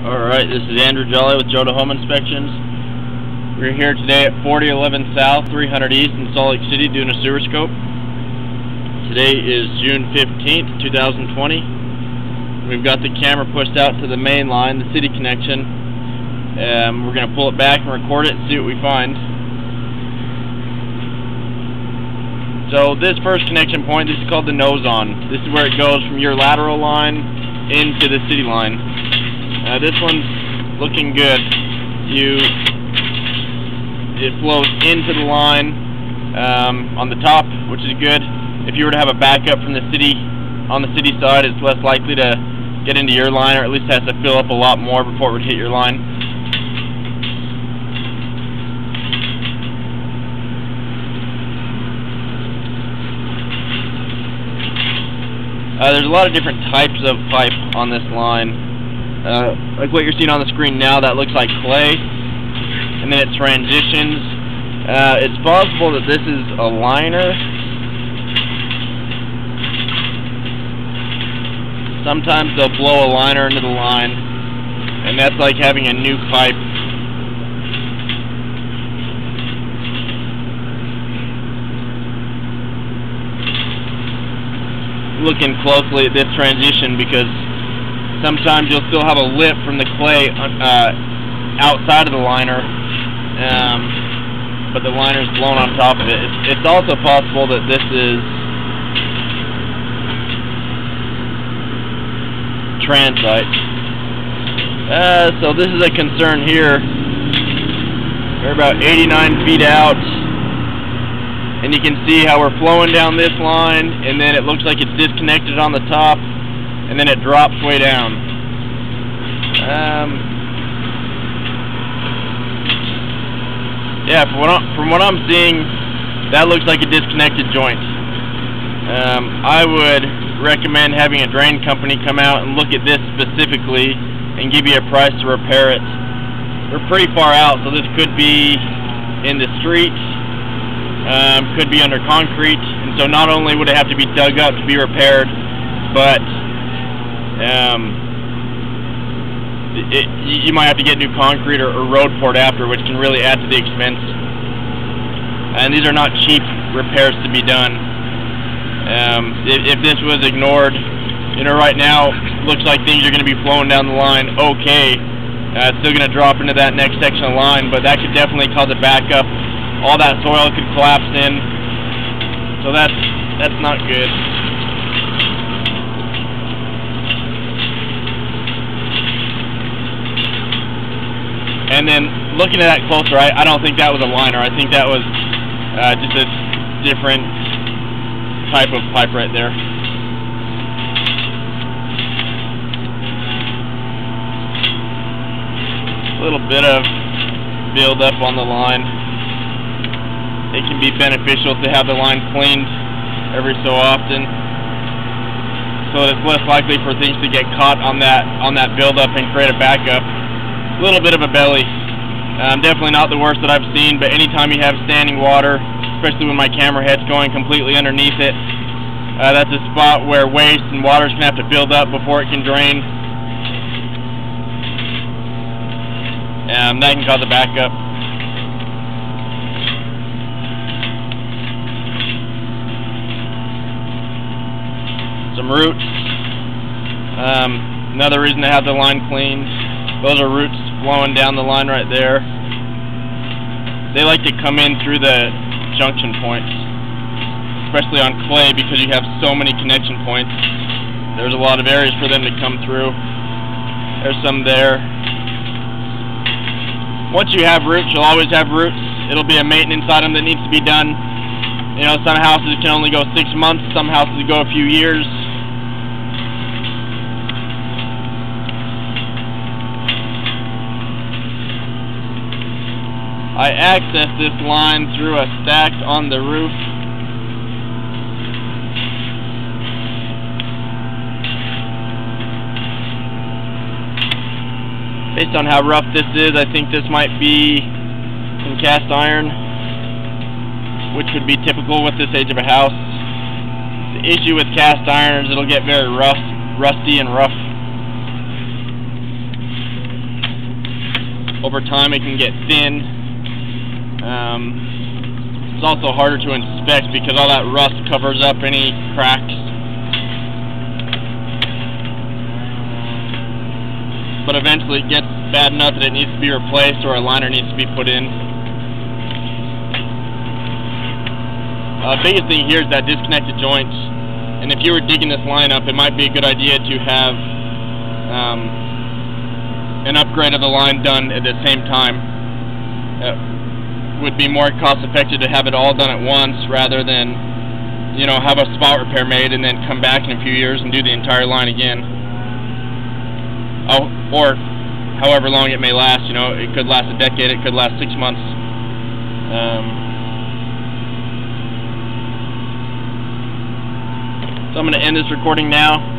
Alright, this is Andrew Jolly with Joda Home Inspections. We're here today at 4011 South, 300 East in Salt Lake City doing a sewer scope. Today is June 15th, 2020. We've got the camera pushed out to the main line, the city connection. We're going to pull it back and record it and see what we find. So this first connection point, this is called the nose on. This is where it goes from your lateral line into the city line. This one's looking good. It flows into the line on the top, which is good. If you were to have a backup from the city, on the city side, it's less likely to get into your line, or at least has to fill up a lot more before it would hit your line. There's a lot of different types of pipe on this line. Like what you're seeing on the screen now, that looks like clay, and then it transitions. It's possible that this is a liner. Sometimes they'll blow a liner into the line, and that's like having a new pipe. Looking closely at this transition, because sometimes you'll still have a lip from the clay outside of the liner, but the liner's blown on top of it. It's also possible that this is transite. So this is a concern here. We're about 89 feet out, and you can see how we're flowing down this line, and then it looks like it's disconnected on the top, and then it drops way down. Yeah, from what I'm seeing, that looks like a disconnected joint. I would recommend having a drain company come out and look at this specifically and give you a price to repair it. We're pretty far out, so this could be in the street, could be under concrete, and so not only would it have to be dug up to be repaired, but you might have to get new concrete or road poured after, which can really add to the expense. And these are not cheap repairs to be done. If this was ignored, right now, looks like things are going to be flowing down the line okay. It's still going to drop into that next section of line, but that could definitely cause a backup. All that soil could collapse in, so that's not good. And then looking at that closer, I don't think that was a liner. I think that was just a different type of pipe right there. A little bit of build-up on the line. It can be beneficial to have the line cleaned every so often, so that it's less likely for things to get caught on that build-up and create a backup. A little bit of a belly. Definitely not the worst that I've seen, but anytime you have standing water, especially when my camera head's going completely underneath it, that's a spot where waste and water's going to have to build up before it can drain. That can cause a backup. Some roots. Another reason to have the line cleaned. Those are roots flowing down the line right there. They like to come in through the junction points, especially on clay, because you have so many connection points. There's a lot of areas for them to come through. There's some there. Once you have roots, you'll always have roots. It'll be a maintenance item that needs to be done. Some houses can only go 6 months, some houses go a few years. I accessed this line through a stack on the roof. Based on how rough this is, I think this might be some cast iron, which would be typical with this age of a house. The issue with cast iron is it'll get very rusty and rough. over time it can get thin. It's also harder to inspect because all that rust covers up any cracks. But eventually it gets bad enough that it needs to be replaced or a liner needs to be put in. Biggest thing here is that disconnected joints, and if you were digging this line up, it might be a good idea to have an upgrade of the line done at the same time. Would be more cost effective to have it all done at once rather than, you know, have a spot repair made and then come back in a few years and do the entire line again. Or however long it may last. You know, it could last a decade, it could last 6 months. So I'm going to end this recording now.